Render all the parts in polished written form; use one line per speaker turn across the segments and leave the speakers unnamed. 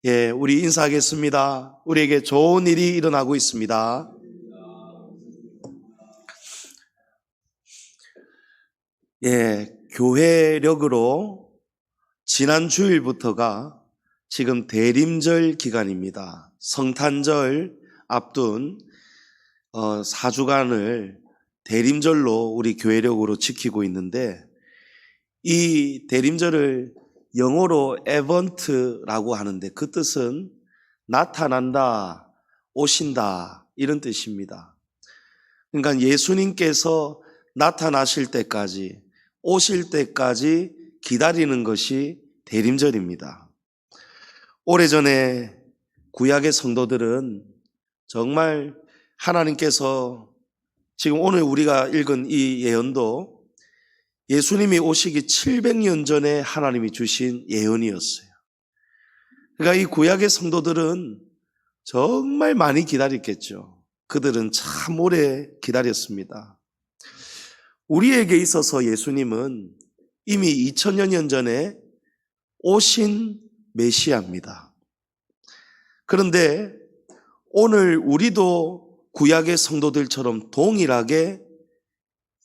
우리 인사하겠습니다. 우리에게 좋은 일이 일어나고 있습니다. 교회력으로 지난 주일부터가 지금 대림절 기간입니다. 성탄절 앞둔 4주간을 대림절로 우리 교회력으로 지키고 있는데, 이 대림절을 영어로 에번트라고 하는데 그 뜻은 나타난다, 오신다 이런 뜻입니다. 그러니까 예수님께서 나타나실 때까지, 오실 때까지 기다리는 것이 대림절입니다. 오래전에 구약의 성도들은 정말 하나님께서, 지금 오늘 우리가 읽은 이 예언도 예수님이 오시기 700년 전에 하나님이 주신 예언이었어요. 그러니까 이 구약의 성도들은 정말 많이 기다렸겠죠. 그들은 참 오래 기다렸습니다. 우리에게 있어서 예수님은 이미 2000여 년 전에 오신 메시아입니다. 그런데 오늘 우리도 구약의 성도들처럼 동일하게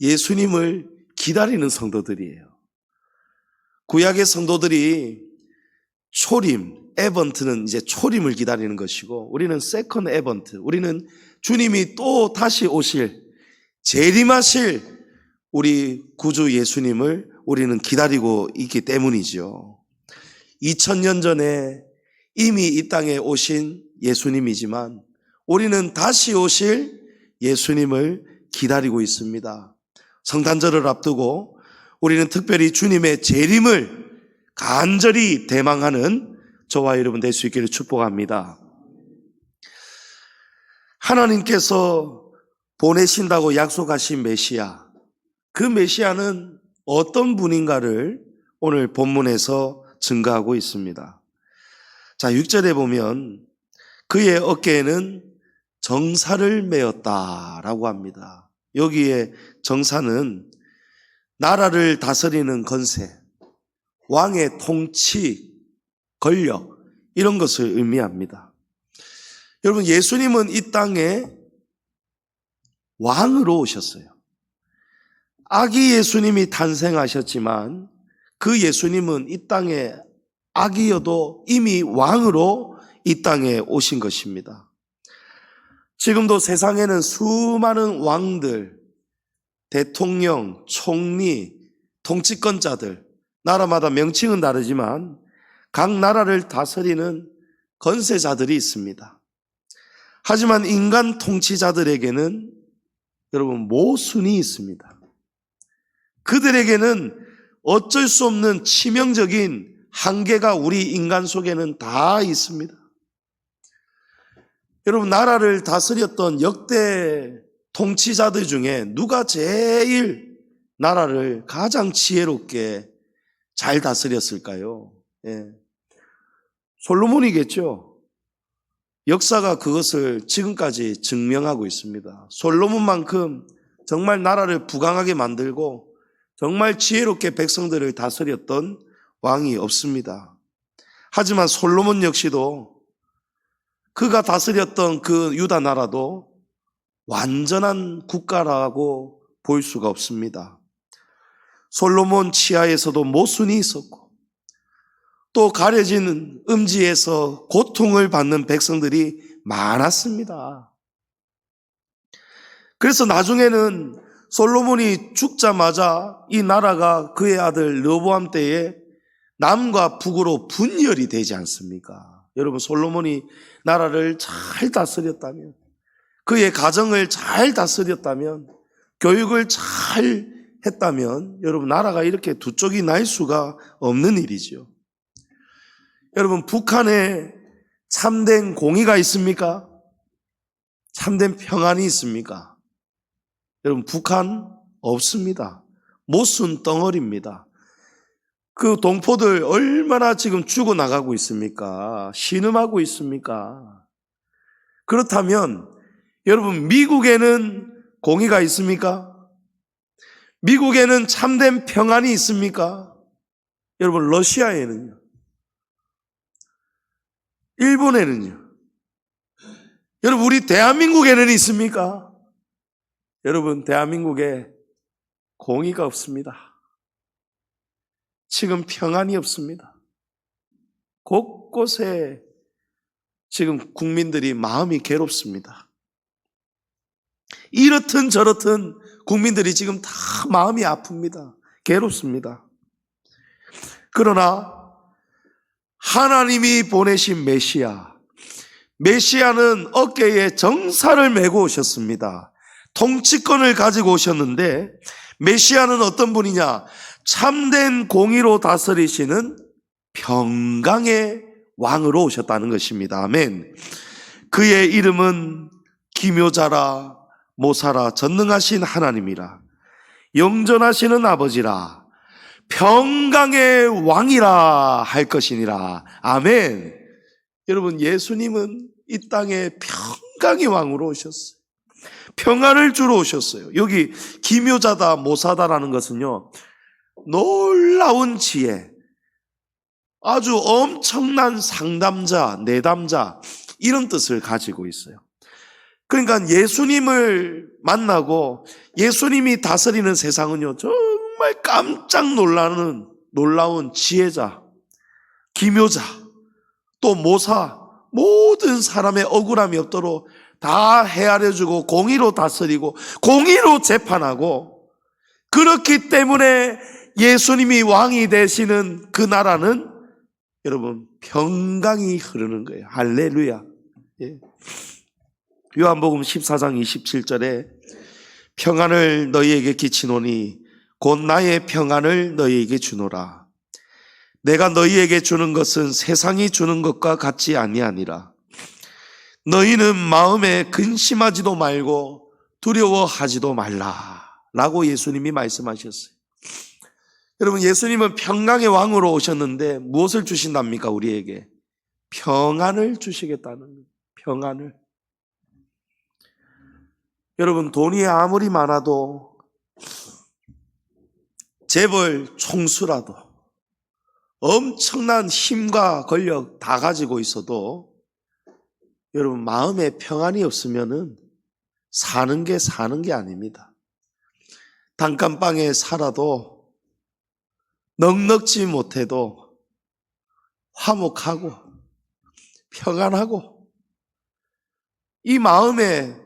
예수님을 기다리는 성도들이에요. 구약의 성도들이 초림, 에번트는 이제 초림을 기다리는 것이고, 우리는 세컨드 에번트, 우리는 주님이 또 다시 오실, 재림하실 우리 구주 예수님을 우리는 기다리고 있기 때문이죠. 2000년 전에 이미 이 땅에 오신 예수님이지만 우리는 다시 오실 예수님을 기다리고 있습니다. 성탄절을 앞두고 우리는 특별히 주님의 재림을 간절히 대망하는 저와 여러분 될 수 있기를 축복합니다. 하나님께서 보내신다고 약속하신 메시아, 그 메시아는 어떤 분인가를 오늘 본문에서 증거하고 있습니다. 자, 6절에 보면 그의 어깨에는 정사를 메었다라고 합니다. 여기에 정사는 나라를 다스리는 권세, 왕의 통치, 권력 이런 것을 의미합니다. 여러분, 예수님은 이 땅에 왕으로 오셨어요. 아기 예수님이 탄생하셨지만 그 예수님은 이 땅에 아기여도 이미 왕으로 이 땅에 오신 것입니다. 지금도 세상에는 수많은 왕들, 대통령, 총리, 통치권자들, 나라마다 명칭은 다르지만 각 나라를 다스리는 권세자들이 있습니다. 하지만 인간 통치자들에게는 여러분 모순이 있습니다. 그들에게는 어쩔 수 없는 치명적인 한계가 우리 인간 속에는 다 있습니다. 여러분, 나라를 다스렸던 역대 통치자들 중에 누가 제일 나라를 가장 지혜롭게 잘 다스렸을까요? 솔로몬이겠죠. 역사가 그것을 지금까지 증명하고 있습니다. 솔로몬만큼 정말 나라를 부강하게 만들고 정말 지혜롭게 백성들을 다스렸던 왕이 없습니다. 하지만 솔로몬 역시도 그가 다스렸던 그 유다 나라도 완전한 국가라고 볼 수가 없습니다. 솔로몬 치하에서도 모순이 있었고 또 가려진 음지에서 고통을 받는 백성들이 많았습니다. 그래서 나중에는 솔로몬이 죽자마자 이 나라가 그의 아들 르호보암 때에 남과 북으로 분열이 되지 않습니까? 여러분, 솔로몬이 나라를 잘 다스렸다면, 그의 가정을 잘 다스렸다면, 교육을 잘 했다면 여러분, 나라가 이렇게 두 쪽이 날 수가 없는 일이죠. 여러분, 북한에 참된 공의가 있습니까? 참된 평안이 있습니까? 여러분, 북한 없습니다. 모순 덩어리입니다. 그 동포들 얼마나 지금 죽어나가고 있습니까? 신음하고 있습니까? 그렇다면 여러분, 미국에는 공의가 있습니까? 미국에는 참된 평안이 있습니까? 여러분, 러시아에는요. 일본에는요. 여러분, 우리 대한민국에는 있습니까? 여러분, 대한민국에 공의가 없습니다. 지금 평안이 없습니다. 곳곳에 지금 국민들이 마음이 괴롭습니다. 이렇든 저렇든 국민들이 지금 다 마음이 아픕니다. 괴롭습니다. 그러나 하나님이 보내신 메시아는 어깨에 정사를 메고 오셨습니다. 통치권을 가지고 오셨는데 메시아는 어떤 분이냐? 참된 공의로 다스리시는 평강의 왕으로 오셨다는 것입니다. 아멘. 그의 이름은 기묘자라 모사라 전능하신 하나님이라 영전하시는 아버지라 평강의 왕이라 할 것이니라. 아멘. 여러분, 예수님은 이 땅에 평강의 왕으로 오셨어요. 평안을 주러 오셨어요. 여기 기묘자다 모사다라는 것은요, 놀라운 지혜, 아주 엄청난 상담자, 내담자, 이런 뜻을 가지고 있어요. 그러니까 예수님을 만나고 예수님이 다스리는 세상은요, 정말 깜짝 놀라운 지혜자, 기묘자, 또 모사, 모든 사람의 억울함이 없도록 다 헤아려주고 공의로 다스리고 공의로 재판하고, 그렇기 때문에 예수님이 왕이 되시는 그 나라는 여러분 평강이 흐르는 거예요. 할렐루야. 예. 요한복음 14장 27절에 평안을 너희에게 끼치노니 곧 나의 평안을 너희에게 주노라. 내가 너희에게 주는 것은 세상이 주는 것과 같지 아니하니라. 너희는 마음에 근심하지도 말고 두려워하지도 말라 라고 예수님이 말씀하셨어요. 여러분, 예수님은 평강의 왕으로 오셨는데 무엇을 주신답니까? 우리에게 평안을 주시겠다는 거예요. 평안을. 여러분, 돈이 아무리 많아도, 재벌 총수라도, 엄청난 힘과 권력 다 가지고 있어도 여러분, 마음에 평안이 없으면은 사는 게 아닙니다. 단칸방에 살아도 넉넉지 못해도 화목하고 평안하고, 이 마음에,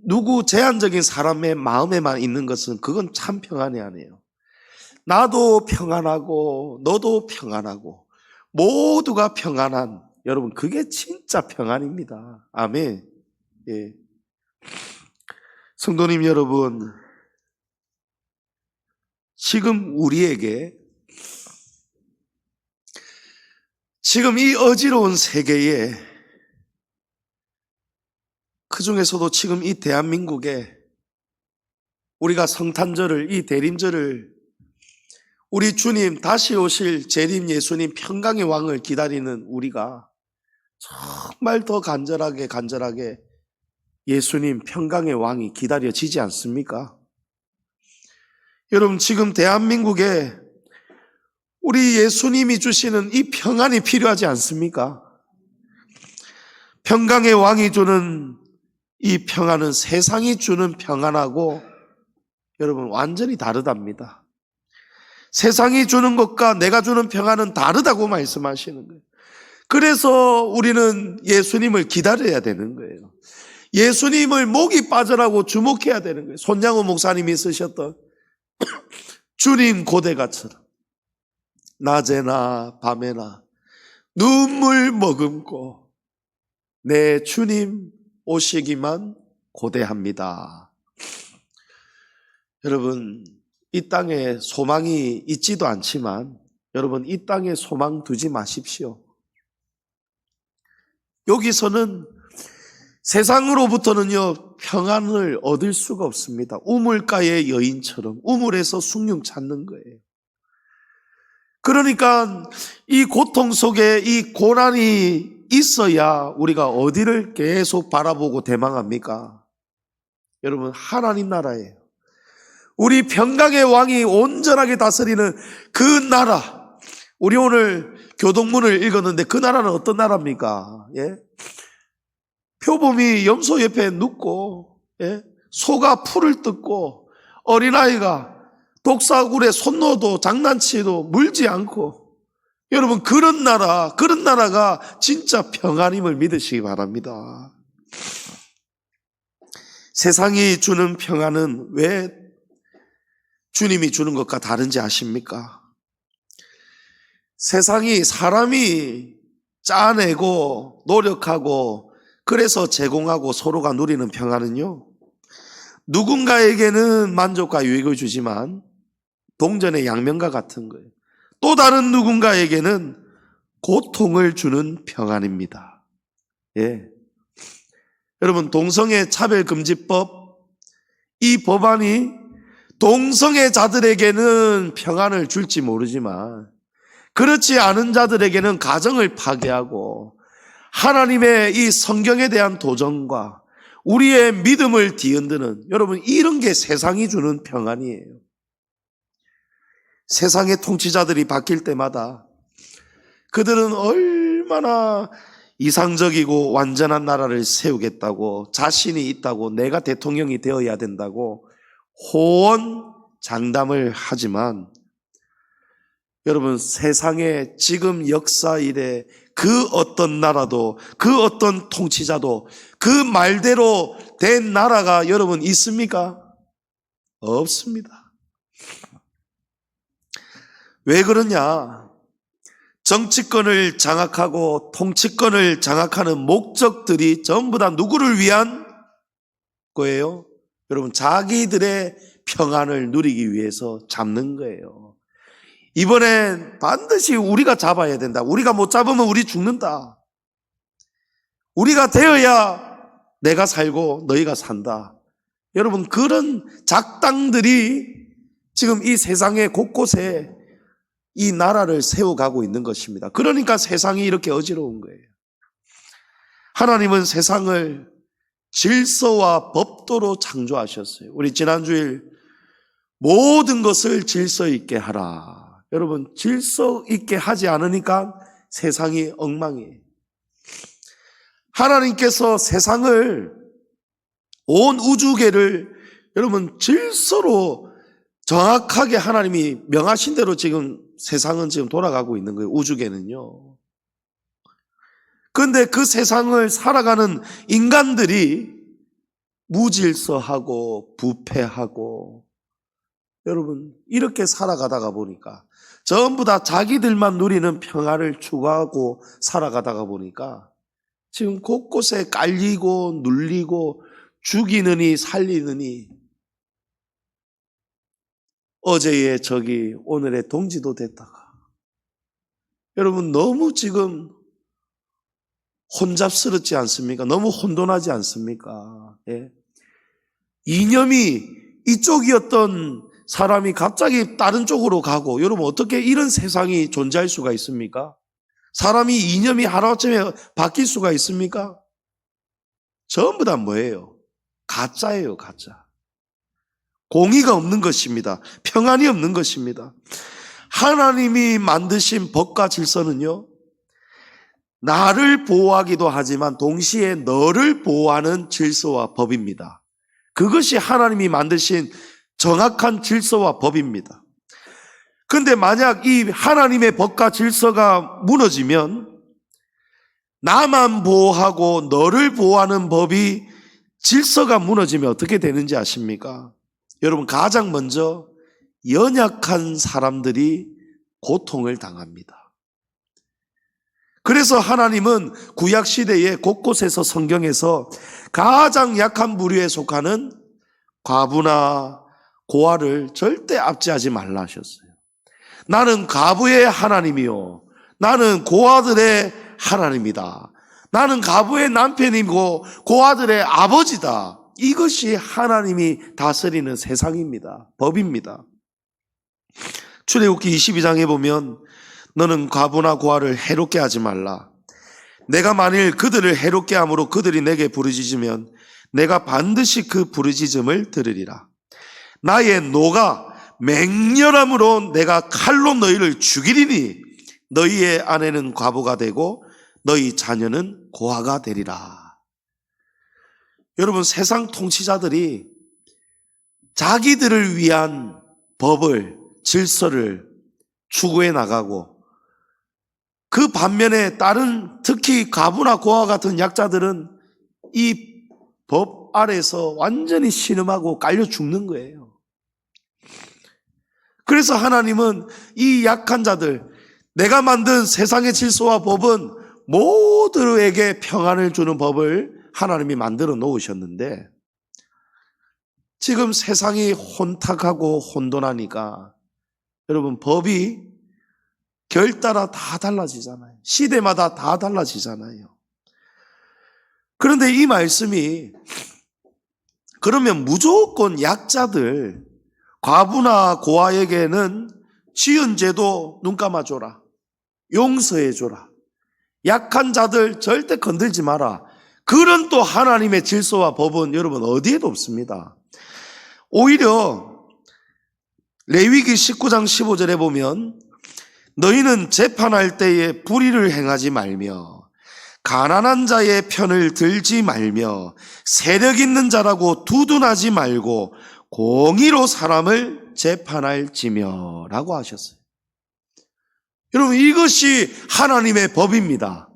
누구 제한적인 사람의 마음에만 있는 것은 그건 참 평안이 아니에요. 나도 평안하고 너도 평안하고 모두가 평안한, 여러분, 그게 진짜 평안입니다. 아멘. 예. 성도님 여러분, 지금 우리에게, 지금 이 어지러운 세계에, 그 중에서도 지금 이 대한민국에 우리가 성탄절을, 이 대림절을, 우리 주님 다시 오실 재림 예수님 평강의 왕을 기다리는 우리가 정말 더 간절하게 예수님 평강의 왕이 기다려지지 않습니까? 여러분, 지금 대한민국에 우리 예수님이 주시는 이 평안이 필요하지 않습니까? 평강의 왕이 주는 이 평안은 세상이 주는 평안하고 여러분 완전히 다르답니다. 세상이 주는 것과 내가 주는 평안은 다르다고 말씀하시는 거예요. 그래서 우리는 예수님을 기다려야 되는 거예요. 예수님을 목이 빠져라고 주목해야 되는 거예요. 손양호 목사님이 쓰셨던 주님 고대가처럼 낮에나 밤에나 눈물 머금고 내 주님 오시기만 고대합니다. 여러분, 이 땅에 소망이 있지도 않지만 여러분, 이 땅에 소망 두지 마십시오. 여기서는 세상으로부터는요 평안을 얻을 수가 없습니다. 우물가의 여인처럼 우물에서 숭늉 찾는 거예요. 그러니까 이 고통 속에 이 고난이 있어야 우리가 어디를 계속 바라보고 대망합니까? 여러분, 하나님 나라예요. 우리 평강의 왕이 온전하게 다스리는 그 나라, 우리 오늘 교동문을 읽었는데 그 나라는 어떤 나라입니까? 예? 표범이 염소 옆에 눕고, 예? 소가 풀을 뜯고, 어린아이가 독사굴에 손 넣어도 장난치도 물지 않고, 여러분, 그런 나라가 진짜 평안임을 믿으시기 바랍니다. 세상이 주는 평안은 왜 주님이 주는 것과 다른지 아십니까? 세상이 사람이 짜내고 노력하고 그래서 제공하고 서로가 누리는 평안은요, 누군가에게는 만족과 유익을 주지만 동전의 양면과 같은 거예요. 또 다른 누군가에게는 고통을 주는 평안입니다. 예. 여러분, 동성애 차별금지법, 이 법안이 동성애자들에게는 평안을 줄지 모르지만 그렇지 않은 자들에게는 가정을 파괴하고 하나님의 이 성경에 대한 도전과 우리의 믿음을 뒤흔드는, 여러분, 이런 게 세상이 주는 평안이에요. 세상의 통치자들이 바뀔 때마다 그들은 얼마나 이상적이고 완전한 나라를 세우겠다고, 자신이 있다고, 내가 대통령이 되어야 된다고 호언장담을 하지만, 여러분, 세상의 지금 역사 이래 그 어떤 나라도, 그 어떤 통치자도 그 말대로 된 나라가 여러분 있습니까? 없습니다. 왜 그러냐? 정치권을 장악하고 통치권을 장악하는 목적들이 전부 다 누구를 위한 거예요? 여러분, 자기들의 평안을 누리기 위해서 잡는 거예요. 이번엔 반드시 우리가 잡아야 된다. 우리가 못 잡으면 우리 죽는다. 우리가 되어야 내가 살고 너희가 산다. 여러분, 그런 작당들이 지금 이 세상의 곳곳에 이 나라를 세워가고 있는 것입니다. 그러니까 세상이 이렇게 어지러운 거예요. 하나님은 세상을 질서와 법도로 창조하셨어요. 우리 지난주일 모든 것을 질서 있게 하라. 여러분, 질서 있게 하지 않으니까 세상이 엉망이에요. 하나님께서 세상을, 온 우주계를 여러분 질서로 정확하게 하나님이 명하신 대로 지금 세상은 지금 돌아가고 있는 거예요. 우주계는요. 그런데 그 세상을 살아가는 인간들이 무질서하고 부패하고, 여러분, 이렇게 살아가다가 보니까 전부 다 자기들만 누리는 평화를 추구하고 살아가다가 보니까 지금 곳곳에 깔리고 눌리고 죽이느니 살리느니, 어제의 적이 오늘의 동지도 됐다가, 여러분, 너무 지금 혼잡스럽지 않습니까? 너무 혼돈하지 않습니까? 예. 이념이 이쪽이었던 사람이 갑자기 다른 쪽으로 가고, 여러분, 어떻게 이런 세상이 존재할 수가 있습니까? 사람이 이념이 하루아침에 바뀔 수가 있습니까? 전부 다 뭐예요? 가짜예요, 가짜. 공의가 없는 것입니다. 평안이 없는 것입니다. 하나님이 만드신 법과 질서는요, 나를 보호하기도 하지만 동시에 너를 보호하는 질서와 법입니다. 그것이 하나님이 만드신 정확한 질서와 법입니다. 그런데 만약 이 하나님의 법과 질서가 무너지면 나만 보호하고 너를 보호하는 법이, 질서가 무너지면 어떻게 되는지 아십니까? 여러분, 가장 먼저 연약한 사람들이 고통을 당합니다. 그래서 하나님은 구약시대에 곳곳에서 성경에서 가장 약한 부류에 속하는 과부나 고아를 절대 압제하지 말라 하셨어요. 나는 과부의 하나님이요, 나는 고아들의 하나님이다. 나는 과부의 남편이고 고아들의 아버지다. 이것이 하나님이 다스리는 세상입니다. 법입니다. 출애굽기 22장에 보면 너는 과부나 고아를 해롭게 하지 말라. 내가 만일 그들을 해롭게 함으로 그들이 내게 부르짖으면 내가 반드시 그 부르짖음을 들으리라. 나의 노가 맹렬함으로 내가 칼로 너희를 죽이리니 너희의 아내는 과부가 되고 너희 자녀는 고아가 되리라. 여러분, 세상 통치자들이 자기들을 위한 법을, 질서를 추구해 나가고, 그 반면에 다른 특히 과부나 고아 같은 약자들은 이 법 아래서 완전히 신음하고 깔려 죽는 거예요. 그래서 하나님은 이 약한 자들, 내가 만든 세상의 질서와 법은 모두에게 평안을 주는 법을 하나님이 만들어 놓으셨는데, 지금 세상이 혼탁하고 혼돈하니까 여러분, 법이 결 따라 다 달라지잖아요. 시대마다 다 달라지잖아요. 그런데 이 말씀이 그러면 무조건 약자들, 과부나 고아에게는 지은 죄도 눈 감아줘라, 용서해줘라, 약한 자들 절대 건들지 마라, 그런 또 하나님의 질서와 법은 여러분 어디에도 없습니다. 오히려 레위기 19장 15절에 보면 너희는 재판할 때에 불의를 행하지 말며 가난한 자의 편을 들지 말며 세력 있는 자라고 두둔하지 말고 공의로 사람을 재판할지며 라고 하셨어요. 여러분, 이것이 하나님의 법입니다.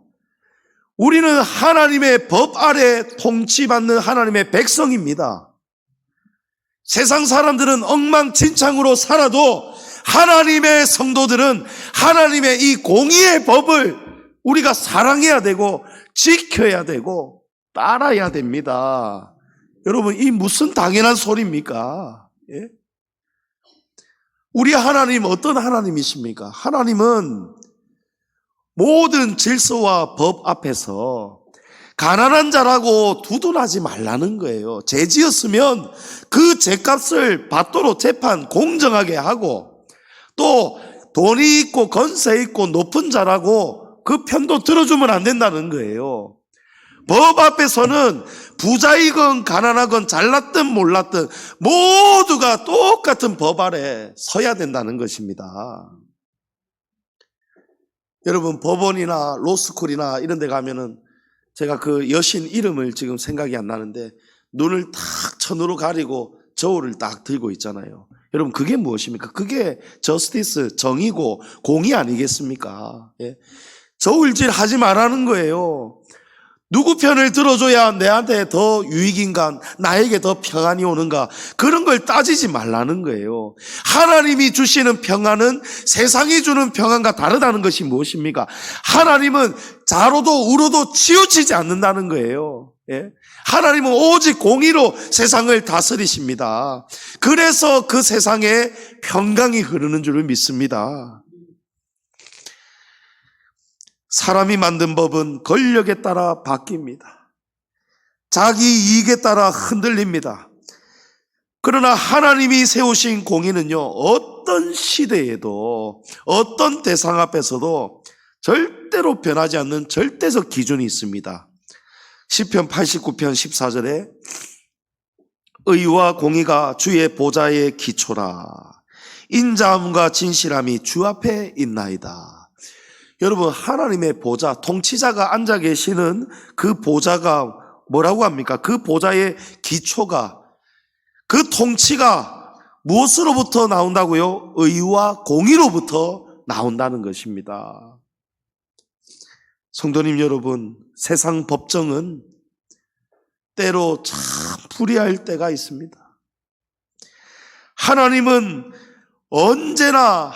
우리는 하나님의 법 아래 통치받는 하나님의 백성입니다. 세상 사람들은 엉망진창으로 살아도 하나님의 성도들은 하나님의 이 공의의 법을 우리가 사랑해야 되고 지켜야 되고 따라야 됩니다. 여러분, 이 무슨 당연한 소리입니까? 예? 우리 하나님 어떤 하나님이십니까? 하나님은 모든 질서와 법 앞에서 가난한 자라고 두둔하지 말라는 거예요. 죄 지었으면 그 죄값을 받도록 재판 공정하게 하고, 또 돈이 있고 건세 있고 높은 자라고 그 편도 들어주면 안 된다는 거예요. 법 앞에서는 부자이건 가난하건 잘났든 몰랐든 모두가 똑같은 법 아래 서야 된다는 것입니다. 여러분, 법원이나 로스쿨이나 이런 데 가면은, 제가 그 여신 이름을 지금 생각이 안 나는데 눈을 탁 천으로 가리고 저울을 딱 들고 있잖아요. 여러분, 그게 무엇입니까? 그게 저스티스, 정의고 공의 아니겠습니까? 예? 저울질 하지 말라는 거예요. 누구 편을 들어줘야 내한테 더 유익인가, 나에게 더 평안이 오는가, 그런 걸 따지지 말라는 거예요. 하나님이 주시는 평안은 세상이 주는 평안과 다르다는 것이 무엇입니까? 하나님은 자로도 우로도 치우치지 않는다는 거예요. 예? 하나님은 오직 공의로 세상을 다스리십니다. 그래서 그 세상에 평강이 흐르는 줄을 믿습니다. 사람이 만든 법은 권력에 따라 바뀝니다. 자기 이익에 따라 흔들립니다. 그러나 하나님이 세우신 공의는요, 어떤 시대에도 어떤 대상 앞에서도 절대로 변하지 않는 절대적 기준이 있습니다. 시편 89편 14절에 의와 공의가 주의 보좌의 기초라, 인자함과 진실함이 주 앞에 있나이다. 여러분, 하나님의 보좌, 통치자가 앉아 계시는 그 보좌가 뭐라고 합니까? 그 보좌의 기초가, 그 통치가 무엇으로부터 나온다고요? 의와 공의로부터 나온다는 것입니다. 성도님 여러분, 세상 법정은 때로 참 불의할 때가 있습니다. 하나님은 언제나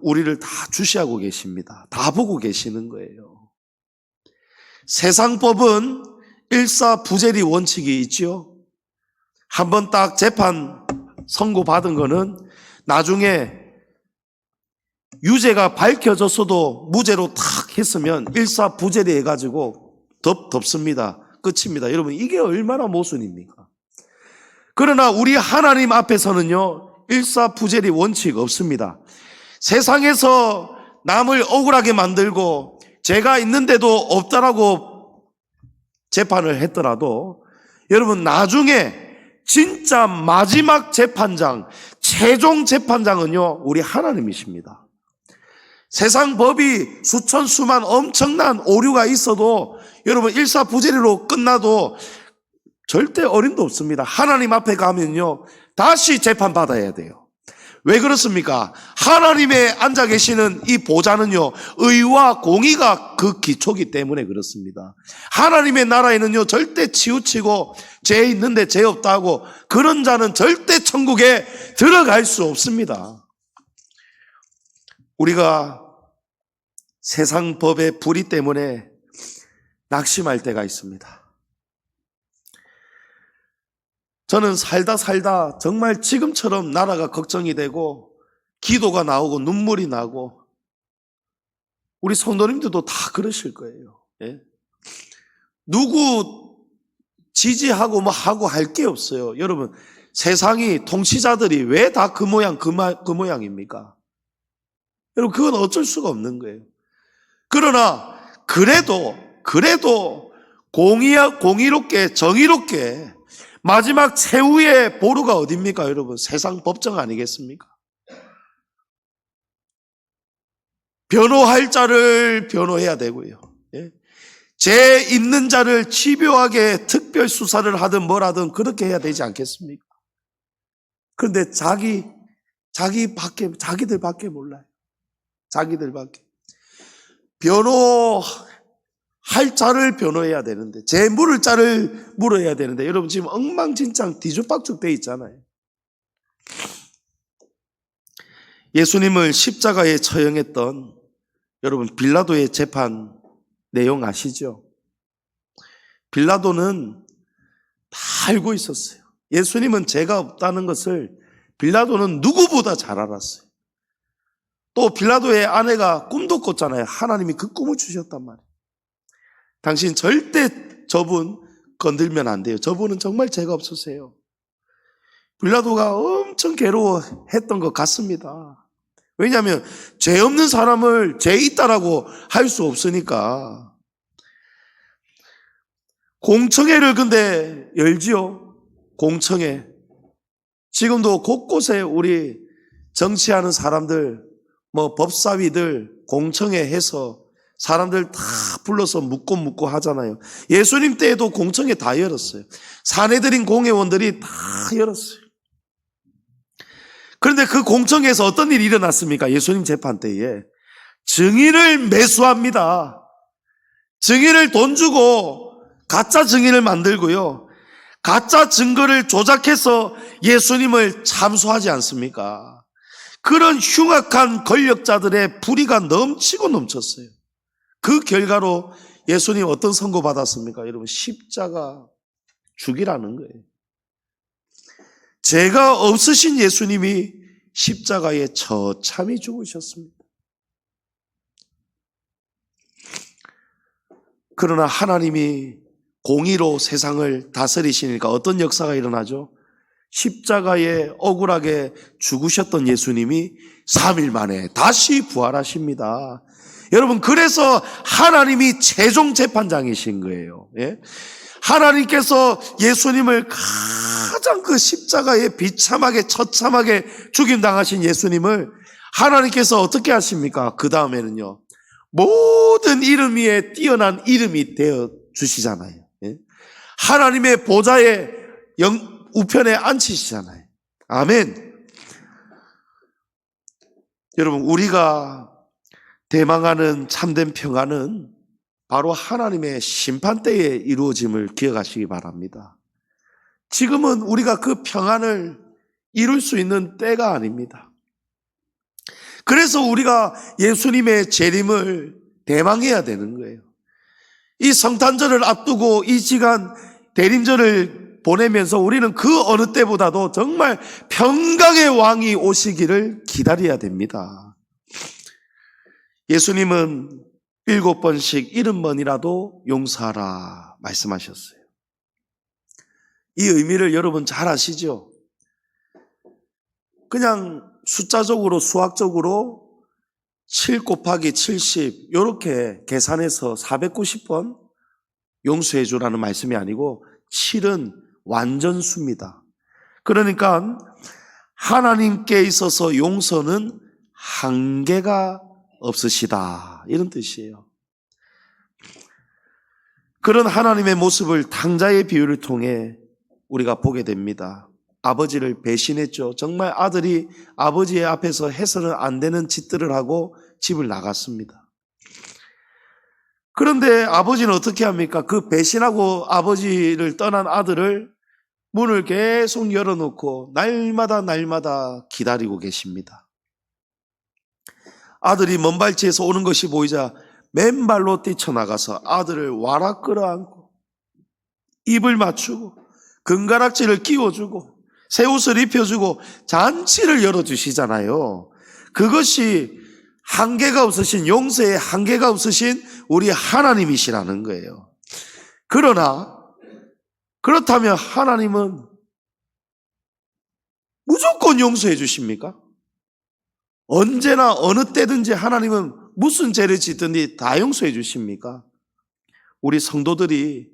우리를 다 주시하고 계십니다. 다 보고 계시는 거예요. 세상 법은 일사부재리 원칙이 있죠. 한번 딱 재판 선고받은 거는 나중에 유죄가 밝혀졌어도 무죄로 탁 했으면 일사부재리 해가지고 덮습니다. 끝입니다. 여러분, 이게 얼마나 모순입니까? 그러나 우리 하나님 앞에서는요, 일사부재리 원칙 없습니다. 세상에서 남을 억울하게 만들고 죄가 있는데도 없다라고 재판을 했더라도 여러분, 나중에 진짜 마지막 재판장, 최종 재판장은요, 우리 하나님이십니다. 세상 법이 수천 수만 엄청난 오류가 있어도 여러분 일사부재리로 끝나도 절대 어림도 없습니다. 하나님 앞에 가면요 다시 재판받아야 돼요. 왜 그렇습니까? 하나님의 앉아 계시는 이 보좌는요 의와 공의가 그 기초기 때문에 그렇습니다. 하나님의 나라에는요 절대 치우치고 죄 있는데 죄 없다고 그런 자는 절대 천국에 들어갈 수 없습니다. 우리가 세상 법의 불의 때문에 낙심할 때가 있습니다. 저는 살다 정말 지금처럼 나라가 걱정이 되고 기도가 나오고 눈물이 나고 우리 성도님들도 다 그러실 거예요. 예? 누구 지지하고 뭐 하고 할 게 없어요. 여러분 세상이 통치자들이 왜 다 그 모양 그 모양입니까? 여러분 그건 어쩔 수가 없는 거예요. 그러나 그래도 공의롭게 정의롭게 마지막 최후의 보루가 어딥니까? 여러분 세상 법정 아니겠습니까? 변호할 자를 변호해야 되고요. 예? 죄 있는 자를 집요하게 특별 수사를 하든 뭘 하든 그렇게 해야 되지 않겠습니까? 그런데 자기들밖에 몰라요. 자기들밖에. 변호할 자를 변호해야 되는데, 죄 물을 자를 물어야 되는데, 여러분 지금 엉망진창 뒤죽박죽 돼 있잖아요. 예수님을 십자가에 처형했던 여러분 빌라도의 재판 내용 아시죠? 빌라도는 다 알고 있었어요. 예수님은 죄가 없다는 것을 빌라도는 누구보다 잘 알았어요. 또 빌라도의 아내가 꿈도 꿨잖아요. 하나님이 그 꿈을 주셨단 말이에요. 당신 절대 저분 건들면 안 돼요. 저분은 정말 죄가 없으세요. 빌라도가 엄청 괴로워했던 것 같습니다. 왜냐하면 죄 없는 사람을 죄 있다라고 할 수 없으니까. 공청회를 근데 열지요. 공청회. 지금도 곳곳에 우리 정치하는 사람들, 뭐 법사위들 공청회 해서 사람들 다 불러서 묻고 하잖아요. 예수님 때에도 공청회 다 열었어요. 사내들인 공회원들이 다 열었어요. 그런데 그 공청회에서 어떤 일이 일어났습니까? 예수님 재판 때에 증인을 매수합니다. 증인을 돈 주고 가짜 증인을 만들고요. 가짜 증거를 조작해서 예수님을 참수하지 않습니까? 그런 흉악한 권력자들의 불의가 넘치고 넘쳤어요. 그 결과로 예수님 어떤 선고 받았습니까? 여러분 십자가 죽이라는 거예요. 죄가 없으신 예수님이 십자가에 처참히 죽으셨습니다. 그러나 하나님이 공의로 세상을 다스리시니까 어떤 역사가 일어나죠? 십자가에 억울하게 죽으셨던 예수님이 3일 만에 다시 부활하십니다. 여러분 그래서 하나님이 최종 재판장이신 거예요. 예? 하나님께서 예수님을 가장 그 십자가에 비참하게 처참하게 죽임당하신 예수님을 하나님께서 어떻게 하십니까? 그 다음에는요 모든 이름 위에 뛰어난 이름이 되어 주시잖아요. 예? 하나님의 보좌에 우편에 앉히시잖아요. 아멘. 여러분 우리가 대망하는 참된 평안은 바로 하나님의 심판 때에 이루어짐을 기억하시기 바랍니다. 지금은 우리가 그 평안을 이룰 수 있는 때가 아닙니다. 그래서 우리가 예수님의 재림을 대망해야 되는 거예요. 이 성탄절을 앞두고 이 시간 대림절을 보내면서 우리는 그 어느 때보다도 정말 평강의 왕이 오시기를 기다려야 됩니다. 예수님은 7번씩 70번이라도 용서하라 말씀하셨어요. 이 의미를 여러분 잘 아시죠? 그냥 숫자적으로 수학적으로 7 곱하기 70 이렇게 계산해서 490번 용서해 주라는 말씀이 아니고 7은 완전수입니다. 그러니까 하나님께 있어서 용서는 한계가 없으시다, 이런 뜻이에요. 그런 하나님의 모습을 탕자의 비유를 통해 우리가 보게 됩니다. 아버지를 배신했죠. 정말 아들이 아버지의 앞에서 해서는 안 되는 짓들을 하고 집을 나갔습니다. 그런데 아버지는 어떻게 합니까? 그 배신하고 아버지를 떠난 아들을 문을 계속 열어놓고 날마다 기다리고 계십니다. 아들이 먼 발치에서 오는 것이 보이자 맨발로 뛰쳐나가서 아들을 와락 끌어안고 입을 맞추고 금가락지를 끼워주고 새 옷을 입혀주고 잔치를 열어주시잖아요. 그것이 한계가 없으신, 용서에 한계가 없으신 우리 하나님이시라는 거예요. 그러나 그렇다면 하나님은 무조건 용서해 주십니까? 언제나 어느 때든지 하나님은 무슨 죄를 짓든지 다 용서해 주십니까? 우리 성도들이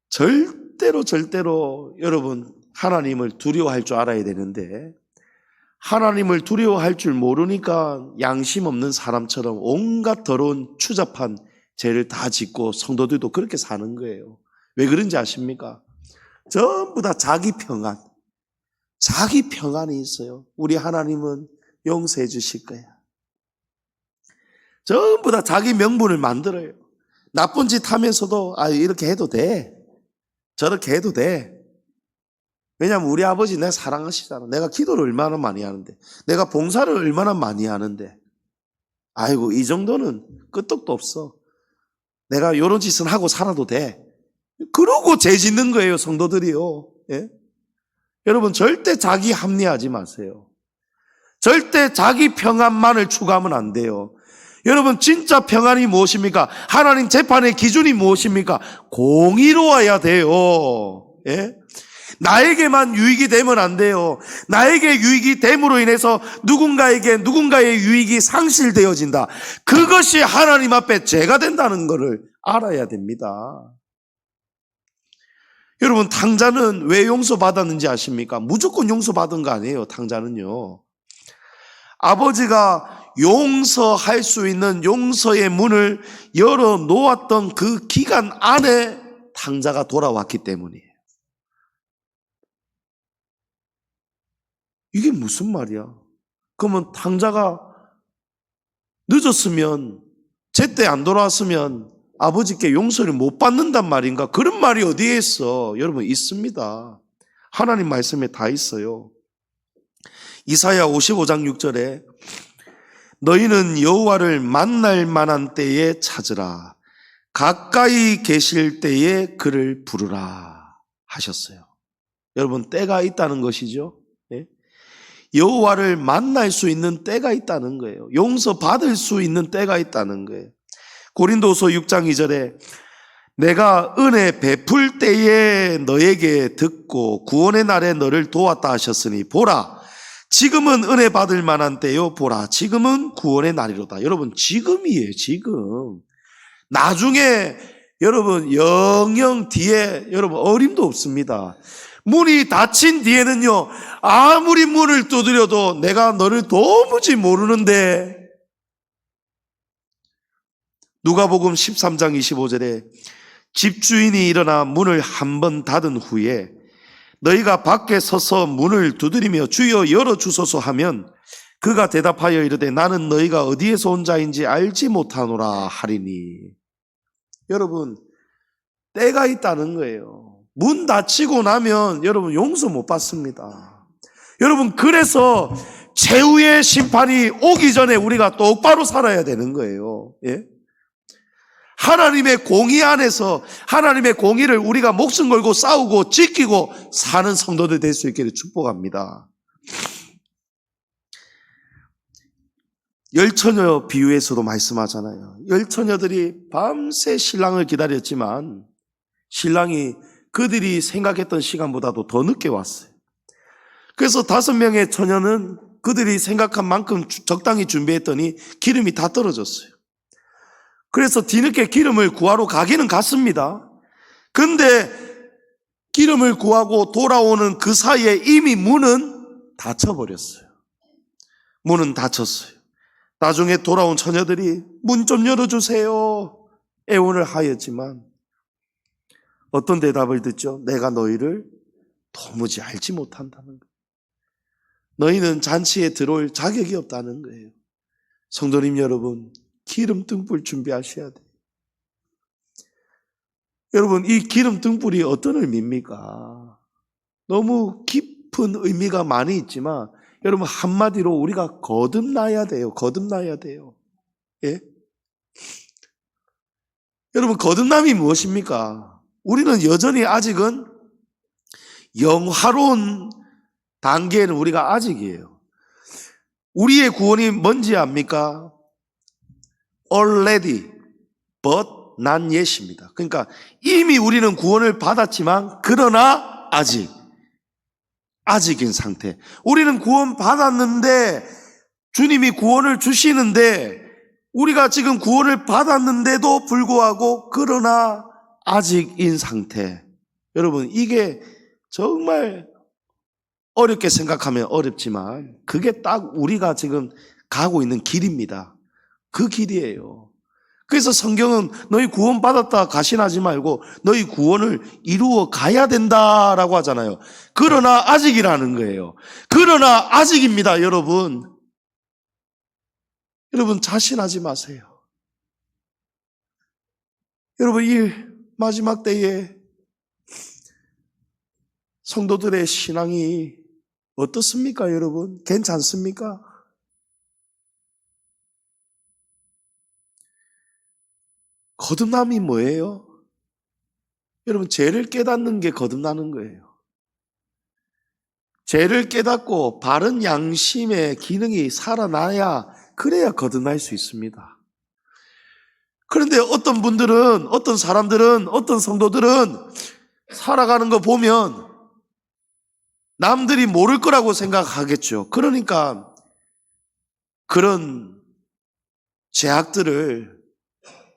절대로 여러분 하나님을 두려워할 줄 알아야 되는데, 하나님을 두려워할 줄 모르니까 양심 없는 사람처럼 온갖 더러운 추잡한 죄를 다 짓고 성도들도 그렇게 사는 거예요. 왜 그런지 아십니까? 전부 다 자기 평안이 있어요. 우리 하나님은 용서해 주실 거야. 전부 다 자기 명분을 만들어요. 나쁜 짓 하면서도 이렇게 해도 돼, 저렇게 해도 돼. 왜냐하면 우리 아버지 내가 사랑하시잖아. 내가 기도를 얼마나 많이 하는데, 내가 봉사를 얼마나 많이 하는데, 아이고 이 정도는 끄떡도 없어. 내가 이런 짓은 하고 살아도 돼. 그러고 죄 짓는 거예요, 성도들이요. 예? 여러분 절대 자기 합리화하지 마세요. 절대 자기 평안만을 추구하면 안 돼요. 여러분 진짜 평안이 무엇입니까? 하나님 재판의 기준이 무엇입니까? 공의로워야 돼요. 예? 나에게만 유익이 되면 안 돼요. 나에게 유익이 됨으로 인해서 누군가의 유익이 상실되어진다. 그것이 하나님 앞에 죄가 된다는 것을 알아야 됩니다. 여러분 탕자는 왜 용서받았는지 아십니까? 무조건 용서받은 거 아니에요. 탕자는요, 아버지가 용서할 수 있는 용서의 문을 열어놓았던 그 기간 안에 탕자가 돌아왔기 때문이에요. 이게 무슨 말이야? 그러면 탕자가 늦었으면, 제때 안 돌아왔으면 아버지께 용서를 못 받는단 말인가? 그런 말이 어디에 있어? 여러분 있습니다. 하나님 말씀에 다 있어요. 이사야 55장 6절에 너희는 여호와를 만날 만한 때에 찾으라, 가까이 계실 때에 그를 부르라 하셨어요. 여러분 때가 있다는 것이죠. 네? 여호와를 만날 수 있는 때가 있다는 거예요. 용서받을 수 있는 때가 있다는 거예요. 고린도서 6장 2절에 내가 은혜 베풀 때에 너에게 듣고 구원의 날에 너를 도왔다 하셨으니 보라 지금은 은혜 받을 만한 때요, 보라 지금은 구원의 날이로다. 여러분 지금이에요. 지금. 나중에 여러분 영영 뒤에 여러분 어림도 없습니다. 문이 닫힌 뒤에는요, 아무리 문을 두드려도 내가 너를 도무지 모르는데, 누가복음 13장 25절에 집주인이 일어나 문을 한 번 닫은 후에 너희가 밖에 서서 문을 두드리며 주여 열어주소서 하면 그가 대답하여 이르되 나는 너희가 어디에서 온 자인지 알지 못하노라 하리니. 여러분 때가 있다는 거예요. 문 닫히고 나면 여러분 용서 못 받습니다. 여러분 그래서 최후의 심판이 오기 전에 우리가 똑바로 살아야 되는 거예요. 예? 하나님의 공의 안에서 하나님의 공의를 우리가 목숨 걸고 싸우고 지키고 사는 성도들 될 수 있기를 축복합니다. 열처녀 비유에서도 말씀하잖아요. 열처녀들이 밤새 신랑을 기다렸지만 신랑이 그들이 생각했던 시간보다도 더 늦게 왔어요. 그래서 5명의 처녀는 그들이 생각한 만큼 적당히 준비했더니 기름이 다 떨어졌어요. 그래서 뒤늦게 기름을 구하러 가기는 갔습니다. 근데 기름을 구하고 돌아오는 그 사이에 이미 문은 닫혀버렸어요. 문은 닫혔어요. 나중에 돌아온 처녀들이 문 좀 열어주세요 애원을 하였지만 어떤 대답을 듣죠? 내가 너희를 도무지 알지 못한다는 거예요. 너희는 잔치에 들어올 자격이 없다는 거예요. 성도님 여러분, 기름 등불 준비하셔야 돼요. 여러분, 이 기름 등불이 어떤 의미입니까? 너무 깊은 의미가 많이 있지만 여러분, 한마디로 우리가 거듭나야 돼요. 거듭나야 돼요. 예? 여러분, 거듭남이 무엇입니까? 우리는 여전히 아직은 영화로운 단계에는 우리가 아직이에요. 우리의 구원이 뭔지 압니까? Already, but not yet입니다. 그러니까 이미 우리는 구원을 받았지만 그러나 아직인 상태. 우리는 구원 받았는데 주님이 구원을 주시는데 우리가 지금 구원을 받았는데도 불구하고 그러나 아직인 상태. 여러분, 이게 정말 어렵게 생각하면 어렵지만 그게 딱 우리가 지금 가고 있는 길입니다. 그 길이에요. 그래서 성경은 너희 구원 받았다 가신하지 말고 너희 구원을 이루어 가야 된다라고 하잖아요. 그러나 아직이라는 거예요. 그러나 아직입니다, 여러분. 여러분, 자신하지 마세요. 여러분, 이 마지막 때에 성도들의 신앙이 어떻습니까, 여러분? 괜찮습니까? 거듭남이 뭐예요? 여러분, 죄를 깨닫는 게 거듭나는 거예요. 죄를 깨닫고 바른 양심의 기능이 살아나야 그래야 거듭날 수 있습니다. 그런데 어떤 분들은, 어떤 사람들은, 어떤 성도들은 살아가는 거 보면 남들이 모를 거라고 생각하겠죠. 그러니까 그런 죄악들을,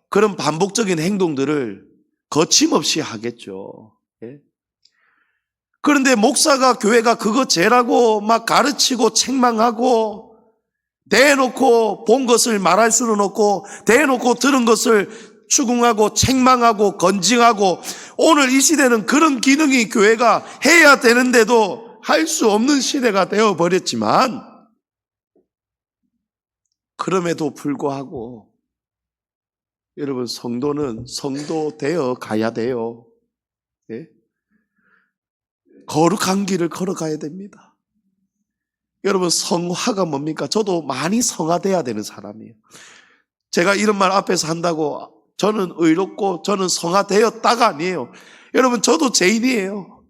그런 반복적인 행동들을 거침없이 하겠죠. 예? 그런데 목사가, 교회가 그거 죄라고 막 가르치고 책망하고 대놓고 본 것을 말할 수는 없고 대놓고 들은 것을 추궁하고 책망하고 건징하고, 오늘 이 시대는 그런 기능이 교회가 해야 되는데도 할 수 없는 시대가 되어버렸지만 그럼에도 불구하고 여러분, 성도는 성도 되어 가야 돼요. 예? 거룩한 길을 걸어가야 됩니다. 여러분, 성화가 뭡니까? 저도 많이 성화돼야 되는 사람이에요. 제가 이런 말 앞에서 한다고 저는 의롭고 저는 성화되었다가 아니에요. 여러분, 저도 죄인이에요.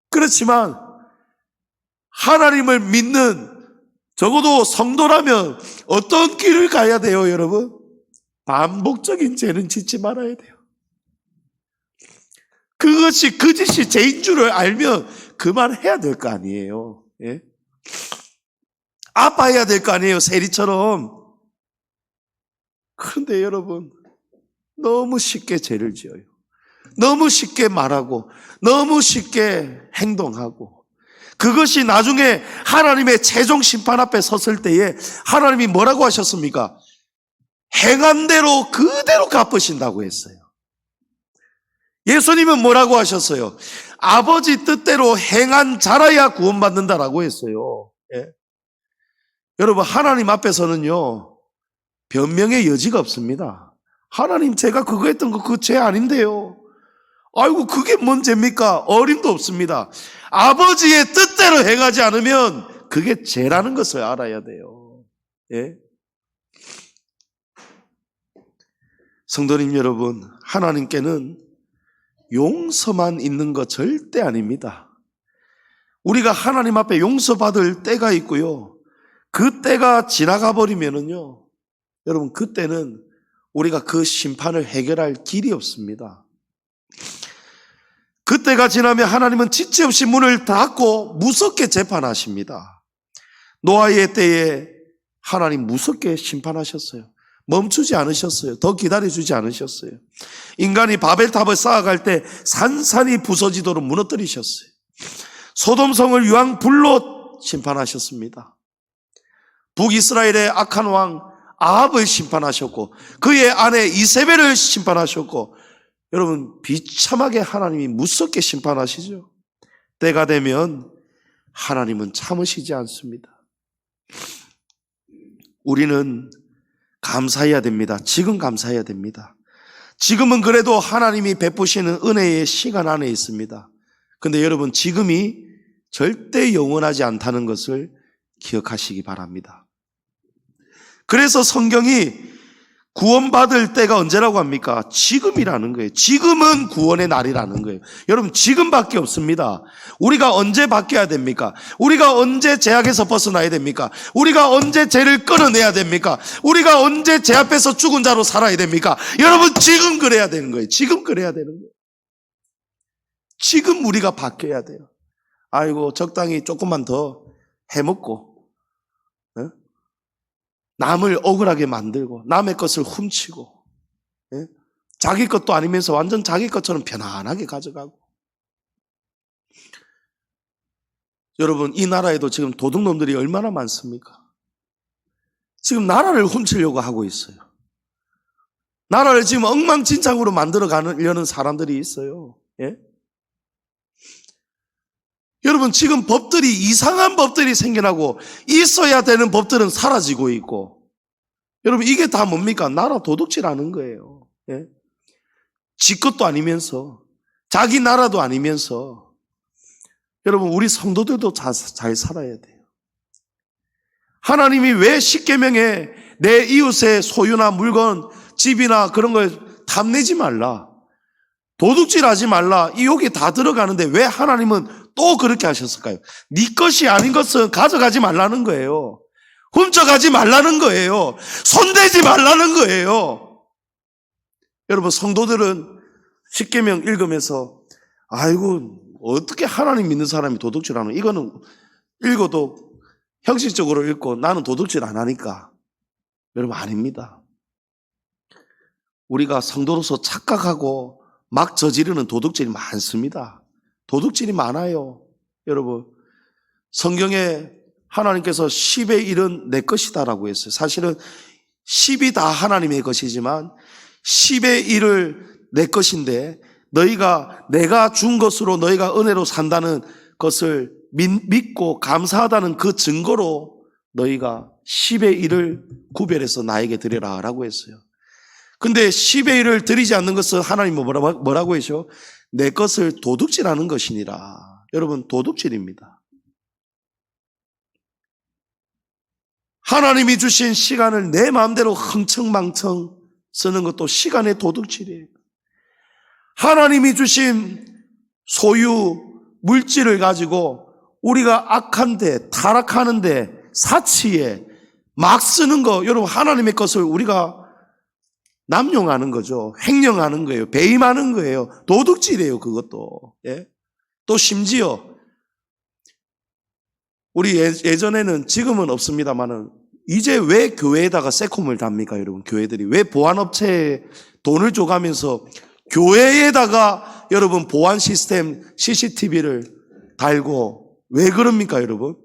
그렇지만 하나님을 믿는, 적어도 성도라면 어떤 길을 가야 돼요, 여러분? 반복적인 죄는 짓지 말아야 돼요. 그것이 그 짓이 죄인 줄을 알면 그만해야 될 거 아니에요. 예? 아파해야 될 거 아니에요, 세리처럼. 그런데 여러분, 너무 쉽게 죄를 지어요. 너무 쉽게 말하고 너무 쉽게 행동하고, 그것이 나중에 하나님의 최종 심판 앞에 섰을 때에 하나님이 뭐라고 하셨습니까? 행한 대로 그대로 갚으신다고 했어요. 예수님은 뭐라고 하셨어요? 아버지 뜻대로 행한 자라야 구원받는다라고 했어요. 예. 여러분, 하나님 앞에서는요, 변명의 여지가 없습니다. 하나님, 제가 그거 했던 거 그거 죄 아닌데요. 아이고, 그게 뭔 죄입니까? 어림도 없습니다. 아버지의 뜻대로 행하지 않으면 그게 죄라는 것을 알아야 돼요. 예? 성도님 여러분, 하나님께는 용서만 있는 거 절대 아닙니다. 우리가 하나님 앞에 용서받을 때가 있고요, 그 때가 지나가 버리면은요, 여러분, 그때는 우리가 그 심판을 해결할 길이 없습니다. 그때가 지나면 하나님은 지체 없이 문을 닫고 무섭게 재판하십니다. 노아의 때에 하나님 무섭게 심판하셨어요. 멈추지 않으셨어요. 더 기다려주지 않으셨어요. 인간이 바벨탑을 쌓아갈 때 산산이 부서지도록 무너뜨리셨어요. 소돔성을 유황불로 심판하셨습니다. 북이스라엘의 악한 왕 아합을 심판하셨고 그의 아내 이세벨을 심판하셨고 여러분 비참하게 하나님이 무섭게 심판하시죠. 때가 되면 하나님은 참으시지 않습니다. 우리는 감사해야 됩니다. 지금 감사해야 됩니다. 지금은 그래도 하나님이 베푸시는 은혜의 시간 안에 있습니다. 근데 여러분 지금이 절대 영원하지 않다는 것을 기억하시기 바랍니다. 그래서 성경이 구원받을 때가 언제라고 합니까? 지금이라는 거예요. 지금은 구원의 날이라는 거예요. 여러분 지금밖에 없습니다. 우리가 언제 바뀌어야 됩니까? 우리가 언제 죄악에서 벗어나야 됩니까? 우리가 언제 죄를 끊어내야 됩니까? 우리가 언제 죄 앞에서 죽은 자로 살아야 됩니까? 여러분 지금 그래야 되는 거예요. 지금 그래야 되는 거예요. 지금 우리가 바뀌어야 돼요. 아이고 적당히 조금만 더 해먹고 남을 억울하게 만들고 남의 것을 훔치고 자기 것도 아니면서 완전 자기 것처럼 편안하게 가져가고. 여러분 이 나라에도 지금 도둑놈들이 얼마나 많습니까? 지금 나라를 훔치려고 하고 있어요. 나라를 지금 엉망진창으로 만들어 가려는 사람들이 있어요. 예? 여러분 지금 법들이 이상한 법들이 생겨나고 있어야 되는 법들은 사라지고 있고 여러분 이게 다 뭡니까? 나라 도둑질하는 거예요. 예? 지 것도 아니면서 자기 나라도 아니면서 여러분 우리 성도들도 잘 살아야 돼요. 하나님이 왜 십계명에 내 이웃의 소유나 물건 집이나 그런 걸 탐내지 말라 도둑질하지 말라 이 여기 다 들어가는데 왜 하나님은 또 그렇게 하셨을까요? 네 것이 아닌 것은 가져가지 말라는 거예요. 훔쳐가지 말라는 거예요. 손대지 말라는 거예요. 여러분 성도들은 십계명 읽으면서 아이고 어떻게 하나님 믿는 사람이 도둑질하노? 이거는 읽어도 형식적으로 읽고 나는 도둑질 안 하니까. 여러분 아닙니다. 우리가 성도로서 착각하고 막 저지르는 도둑질이 많습니다. 도둑질이 많아요. 여러분 성경에 하나님께서 10의 1은 내 것이다라고 했어요. 사실은 10이 다 하나님의 것이지만 10의 1을 내 것인데 너희가 내가 준 것으로 너희가 은혜로 산다는 것을 믿고 감사하다는 그 증거로 너희가 10의 1을 구별해서 나에게 드리라 라고 했어요. 근데 10의 1을 드리지 않는 것은 하나님 뭐라고 하셔? 내 것을 도둑질하는 것이니라. 여러분 도둑질입니다. 하나님이 주신 시간을 내 마음대로 흥청망청 쓰는 것도 시간의 도둑질이에요. 하나님이 주신 소유 물질을 가지고 우리가 악한데 타락하는데 사치에 막 쓰는 거 여러분 하나님의 것을 우리가 남용하는 거죠. 횡령하는 거예요. 배임하는 거예요. 도둑질이에요. 그것도. 예? 또 심지어 우리 예전에는 지금은 없습니다만은 이제 왜 교회에다가 세콤을 답니까 여러분? 교회들이 왜 보안업체에 돈을 줘가면서 교회에다가 여러분 보안 시스템 CCTV를 달고 왜 그럽니까 여러분?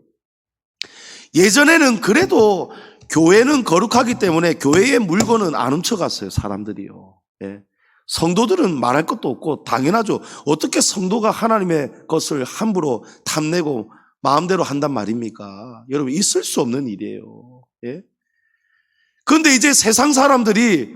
예전에는 그래도 교회는 거룩하기 때문에 교회의 물건은 안 훔쳐갔어요 사람들이요. 예. 성도들은 말할 것도 없고 당연하죠. 어떻게 성도가 하나님의 것을 함부로 탐내고 마음대로 한단 말입니까? 여러분 있을 수 없는 일이에요. 예? 그런데 이제 세상 사람들이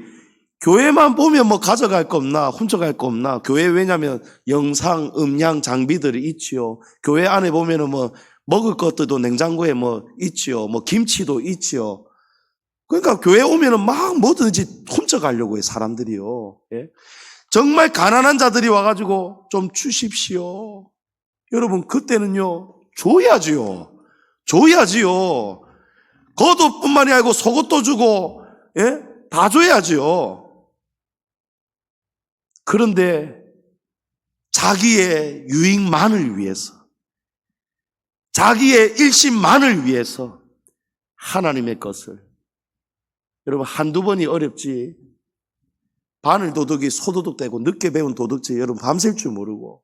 교회만 보면 뭐 가져갈 거 없나 훔쳐갈 거 없나 교회 왜냐면 영상 음향 장비들이 있지요. 교회 안에 보면은 뭐 먹을 것들도 냉장고에 뭐 있지요. 뭐 김치도 있지요. 그러니까 교회 오면은 막 뭐든지 훔쳐가려고 해요, 사람들이요. 예? 정말 가난한 자들이 와가지고 좀 주십시오. 여러분, 그때는요, 줘야지요. 줘야지요. 겉옷뿐만이 아니고 속옷도 주고, 예? 다 줘야지요. 그런데 자기의 유익만을 위해서 자기의 일심만을 위해서 하나님의 것을 여러분 한두 번이 어렵지 바늘 도둑이 소도둑 되고 늦게 배운 도둑질 여러분 밤샐 줄 모르고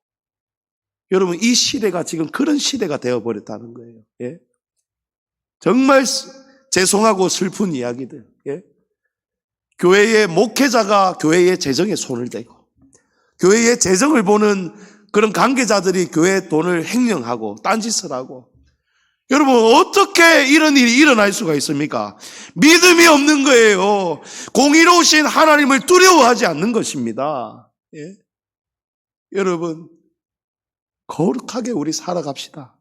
여러분 이 시대가 지금 그런 시대가 되어버렸다는 거예요. 예? 정말 죄송하고 슬픈 이야기들. 예? 교회의 목회자가 교회의 재정에 손을 대고, 교회의 재정을 보는 그런 관계자들이 교회의 돈을 횡령하고 딴짓을 하고, 여러분 어떻게 이런 일이 일어날 수가 있습니까? 믿음이 없는 거예요. 공의로우신 하나님을 두려워하지 않는 것입니다. 예? 여러분 거룩하게 우리 살아갑시다.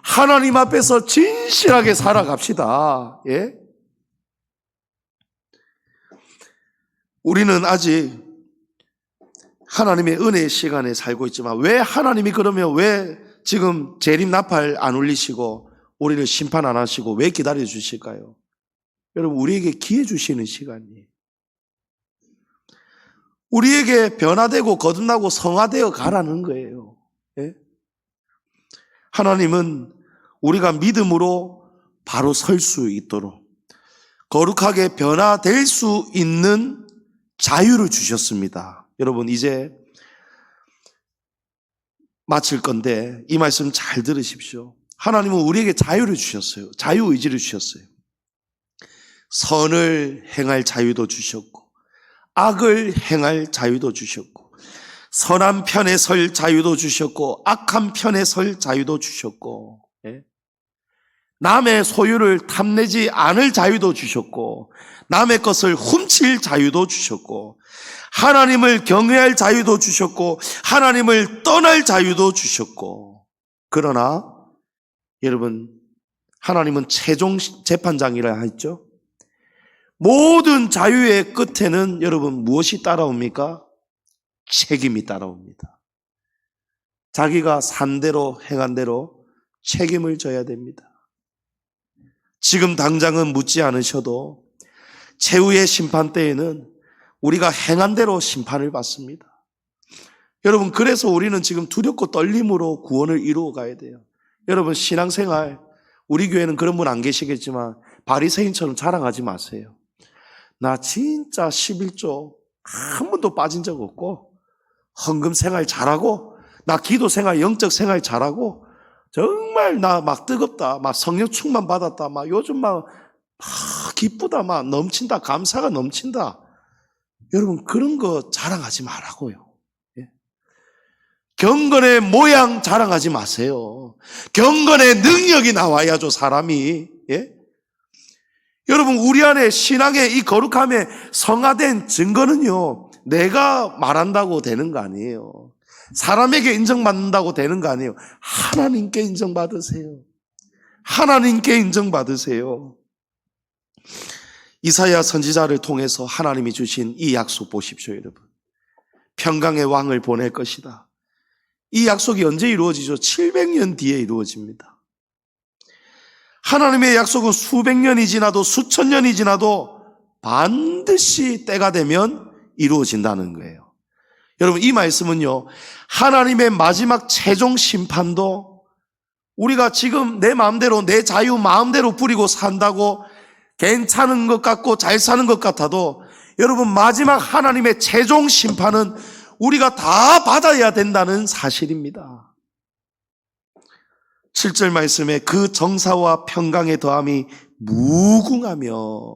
하나님 앞에서 진실하게 살아갑시다. 예? 우리는 아직 하나님의 은혜의 시간에 살고 있지만 왜 하나님이 그러면 왜 지금 재림 나팔 안 울리시고 우리를 심판 안 하시고 왜 기다려 주실까요? 여러분 우리에게 기회 주시는 시간이에요. 우리에게 변화되고 거듭나고 성화되어 가라는 거예요. 예? 하나님은 우리가 믿음으로 바로 설 수 있도록 거룩하게 변화될 수 있는 자유를 주셨습니다. 여러분 이제 마칠 건데 이 말씀 잘 들으십시오. 하나님은 우리에게 자유를 주셨어요. 자유의지를 주셨어요. 선을 행할 자유도 주셨고 악을 행할 자유도 주셨고 선한 편에 설 자유도 주셨고 악한 편에 설 자유도 주셨고, 예? 남의 소유를 탐내지 않을 자유도 주셨고 남의 것을 훔칠 자유도 주셨고 하나님을 경외할 자유도 주셨고 하나님을 떠날 자유도 주셨고, 그러나 여러분 하나님은 최종 재판장이라 했죠. 모든 자유의 끝에는 여러분 무엇이 따라옵니까? 책임이 따라옵니다. 자기가 산 대로 행한 대로 책임을 져야 됩니다. 지금 당장은 묻지 않으셔도 최후의 심판 때에는 우리가 행한 대로 심판을 받습니다. 여러분 그래서 우리는 지금 두렵고 떨림으로 구원을 이루어 가야 돼요. 여러분 신앙생활 우리 교회는 그런 분 안 계시겠지만 바리새인처럼 자랑하지 마세요. 나 진짜 11조 한 번도 빠진 적 없고 헌금 생활 잘하고 나 기도 생활 영적 생활 잘하고 정말 나 막 뜨겁다 막 성령 충만 받았다 막 요즘 막 기쁘다 막 넘친다 감사가 넘친다. 여러분 그런 거 자랑하지 말라고요. 예? 경건의 모양 자랑하지 마세요. 경건의 능력이 나와야죠 사람이. 예? 여러분 우리 안에 신앙의 이 거룩함에 성화된 증거는요 내가 말한다고 되는 거 아니에요. 사람에게 인정받는다고 되는 거 아니에요. 하나님께 인정받으세요. 하나님께 인정받으세요. 이사야 선지자를 통해서 하나님이 주신 이 약속 보십시오 여러분. 평강의 왕을 보낼 것이다. 이 약속이 언제 이루어지죠? 700년 뒤에 이루어집니다. 하나님의 약속은 수백 년이 지나도 수천 년이 지나도 반드시 때가 되면 이루어진다는 거예요. 여러분 이 말씀은요 하나님의 마지막 최종 심판도 우리가 지금 내 마음대로 내 자유 마음대로 부리고 산다고 괜찮은 것 같고 잘 사는 것 같아도 여러분 마지막 하나님의 최종 심판은 우리가 다 받아야 된다는 사실입니다. 7절 말씀에 그 정사와 평강의 더함이 무궁하며,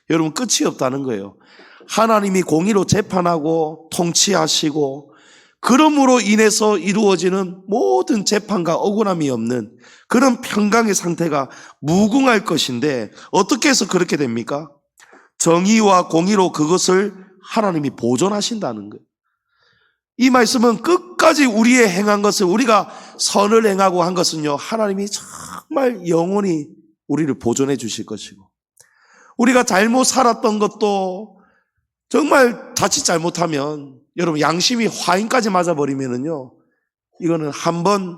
여러분 끝이 없다는 거예요. 하나님이 공의로 재판하고 통치하시고 그럼으로 인해서 이루어지는 모든 재판과 억울함이 없는 그런 평강의 상태가 무궁할 것인데 어떻게 해서 그렇게 됩니까? 정의와 공의로 그것을 하나님이 보존하신다는 거예요. 이 말씀은 끝까지 우리의 행한 것을 우리가 선을 행하고 한 것은요 하나님이 정말 영원히 우리를 보존해 주실 것이고 우리가 잘못 살았던 것도 정말 자칫 잘못하면 여러분 양심이 화인까지 맞아버리면은요 이거는 한번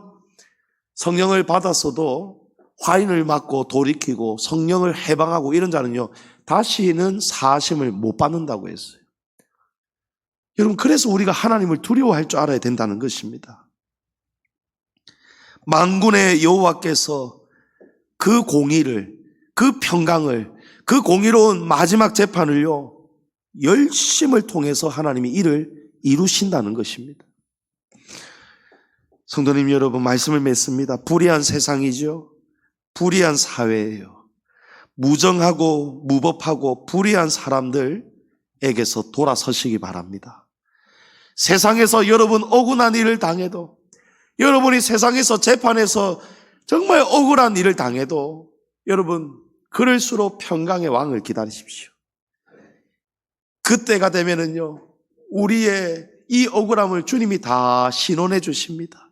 성령을 받았어도 화인을 맞고 돌이키고 성령을 해방하고 이런 자는요 다시는 사하심을 못 받는다고 했어요. 여러분 그래서 우리가 하나님을 두려워할 줄 알아야 된다는 것입니다. 만군의 여호와께서 그 공의를 그 평강을 그 공의로운 마지막 재판을요 열심을 통해서 하나님이 이를 이루신다는 것입니다. 성도님 여러분 말씀을 맺습니다. 불의한 세상이죠. 불의한 사회예요. 무정하고 무법하고 불의한 사람들에게서 돌아서시기 바랍니다. 세상에서 여러분 억울한 일을 당해도, 여러분이 세상에서 재판에서 정말 억울한 일을 당해도 여러분 그럴수록 평강의 왕을 기다리십시오. 그때가 되면은요, 우리의 이 억울함을 주님이 다 신원해 주십니다.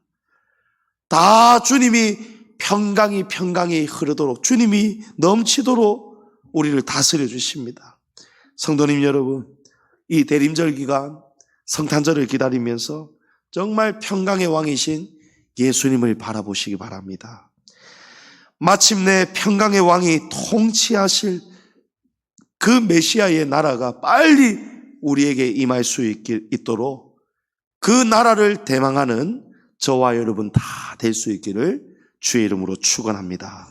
다 주님이 평강이 흐르도록, 주님이 넘치도록 우리를 다스려 주십니다. 성도님 여러분, 이 대림절 기간 성탄절을 기다리면서 정말 평강의 왕이신 예수님을 바라보시기 바랍니다. 마침내 평강의 왕이 통치하실 그 메시아의 나라가 빨리 우리에게 임할 수 있도록 그 나라를 대망하는 저와 여러분 다 될 수 있기를 주의 이름으로 축원합니다.